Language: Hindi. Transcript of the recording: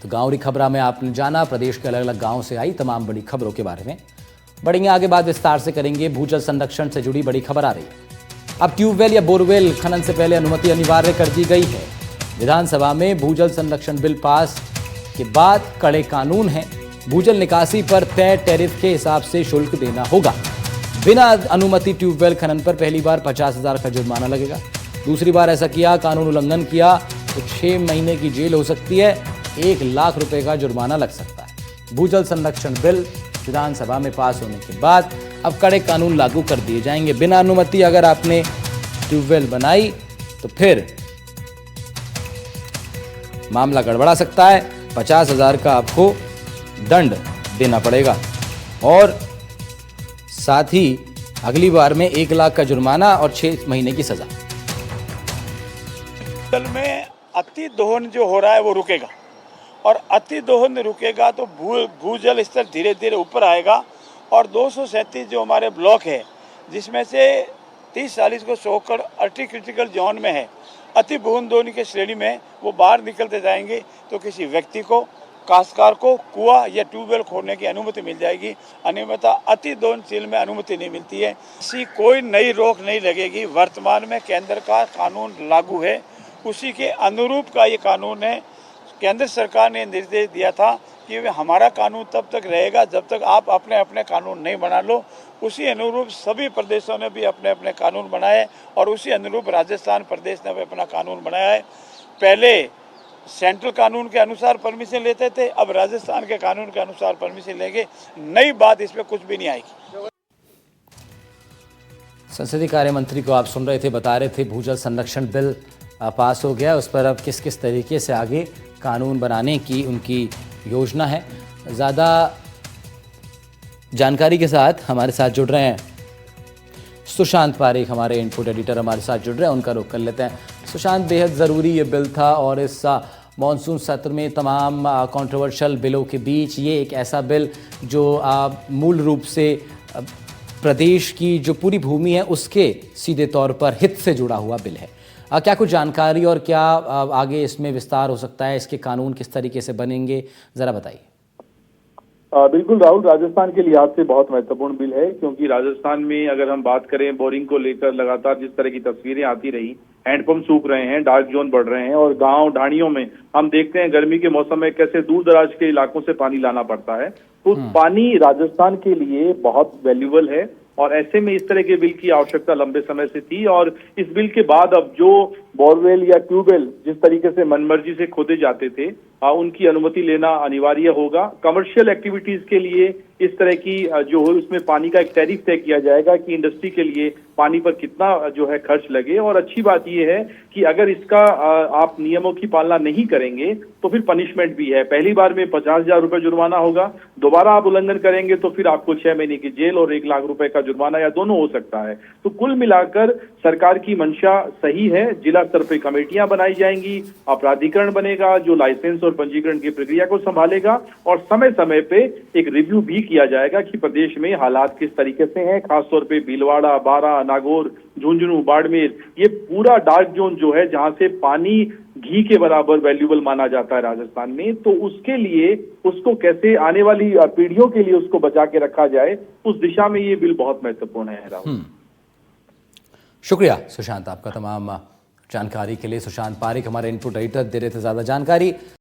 तो गाँव खबरा में आपने जाना प्रदेश के अलग अलग गाँव से आई तमाम बड़ी खबरों के बारे में। बढ़ेंगे आगे, बात विस्तार से करेंगे। भूजल संरक्षण से जुड़ी बड़ी खबर आ रही है। अब ट्यूबवेल या बोरवेल खनन से पहले अनुमति अनिवार्य कर दी गई है। विधानसभा में भूजल संरक्षण बिल पास के बाद कड़े कानून हैं। भूजल निकासी पर तय टैरिफ के हिसाब से शुल्क देना होगा। बिना अनुमति ट्यूबवेल खनन पर पहली बार 50,000 का जुर्माना लगेगा। दूसरी बार ऐसा किया, कानून उल्लंघन किया तो 6 महीने की जेल हो सकती है, 1 लाख रुपए का जुर्माना लग सकता है। भूजल संरक्षण बिल विधानसभा में पास होने के बाद अब कड़े कानून लागू कर दिए जाएंगे। बिना अनुमति अगर आपने ट्यूबवेल बनाई तो फिर मामला गड़बड़ा सकता है। 50,000 का आपको दंड देना पड़ेगा और साथ ही अगली बार में 1 लाख का जुर्माना और 6 महीने की सजा। जल में अति दोहन जो हो रहा है वो रुकेगा और अति दोहन रुकेगा तो भूजल स्तर धीरे धीरे ऊपर आएगा और 237 जो हमारे ब्लॉक है जिसमें से 30-40 को सोकर अति क्रिटिकल जोन में है, अति भून दोहन की श्रेणी में वो बाहर निकलते जाएंगे तो किसी व्यक्ति को, काश्तकार को कुआं या ट्यूबवेल खोदने की अनुमति मिल जाएगी। अन्यथा अति दोहनशील में अनुमति नहीं मिलती है। ऐसी कोई नई रोक नहीं लगेगी। वर्तमान में केंद्र का कानून लागू है, उसी के अनुरूप का ये कानून है। केंद्र सरकार ने निर्देश दिया था कि हमारा कानून तब तक रहेगा जब तक आप अपने अपने कानून नहीं बना लो। उसी अनुरूप सभी प्रदेशों ने भी अपने अपने कानून बनाए और उसी अनुरूप राजस्थान प्रदेश ने भी अपना कानून बनाया है। पहले सेंट्रल कानून के अनुसार परमिशन लेते थे, अब राजस्थान के कानून के अनुसार परमिशन लेंगे। नई बात इसमें कुछ भी नहीं आएगी। संसदीय कार्य मंत्री को आप सुन रहे थे, बता रहे थे भूजल संरक्षण बिल पास हो गया, उस पर अब किस किस तरीके से आगे कानून बनाने की उनकी योजना है। ज़्यादा जानकारी के साथ हमारे साथ जुड़ रहे हैं सुशांत पारेख, हमारे इनपुट एडिटर हमारे साथ जुड़ रहे हैं, उनका रुख कर लेते हैं। सुशांत, बेहद ज़रूरी ये बिल था और इस मॉनसून सत्र में तमाम कंट्रोवर्शियल बिलों के बीच ये एक ऐसा बिल जो मूल रूप से प्रदेश की जो पूरी भूमि है उसके सीधे तौर पर हित से जुड़ा हुआ बिल है। क्या कुछ जानकारी और क्या आगे इसमें विस्तार हो सकता है, इसके कानून किस तरीके से बनेंगे, ज़रा बताइए। बिल्कुल राहुल, राजस्थान के लिहाज से बहुत महत्वपूर्ण बिल है क्योंकि राजस्थान में अगर हम बात करें बोरिंग को लेकर लगातार जिस तरह की तस्वीरें आती रही, हैंडपंप सूख रहे हैं, डार्क जोन बढ़ रहे हैं और गांव ढाणियों में हम देखते हैं गर्मी के मौसम में कैसे दूर दराज के इलाकों से पानी लाना पड़ता है। तो पानी राजस्थान के लिए बहुत वैल्यूबल है और ऐसे में इस तरह के बिल की आवश्यकता लंबे समय से थी और इस बिल के बाद अब जो बोरवेल या ट्यूबवेल जिस तरीके से मनमर्जी से खोदे जाते थे उनकी अनुमति लेना अनिवार्य होगा। कमर्शियल एक्टिविटीज के लिए इस तरह की जो हो उसमें पानी का एक टैरिफ तय किया जाएगा कि इंडस्ट्री के लिए पानी पर कितना जो है खर्च लगे। और अच्छी बात यह है कि अगर इसका आप नियमों की पालना नहीं करेंगे तो फिर पनिशमेंट भी है। पहली बार में 50,000 रुपए जुर्माना होगा, दोबारा आप उल्लंघन करेंगे तो फिर आपको 6 महीने की जेल और 1 लाख रुपए का जुर्माना या दोनों हो सकता है। तो कुल मिलाकर सरकार की मंशा सही है। जिला स्तर पर कमेटियां बनाई जाएंगी, अपराधीकरण बनेगा जो लाइसेंस और पंजीकरण की प्रक्रिया को संभालेगा और समय समय पे एक रिव्यू भी किया जाएगा कि प्रदेश में हालात किस तरीके से हैं। खासतौर पे भीलवाड़ा, बारां, नागौर, झुंझुनू, बाड़मेर, ये पूरा डार्क जोन जो है जहां से पानी घी के बराबर वैल्यूबल माना जाता है राजस्थान में, तो उसके लिए उसको कैसे आने वाली पीढ़ियों के लिए उसको बचा के रखा जाए, उस दिशा में ये बिल बहुत महत्वपूर्ण है। राहुल, शुक्रिया सुशांत आपका तमाम जानकारी के लिए। सुशांत पारेख हमारे इनपुट एडिटर दे रहे थे ज़्यादा जानकारी।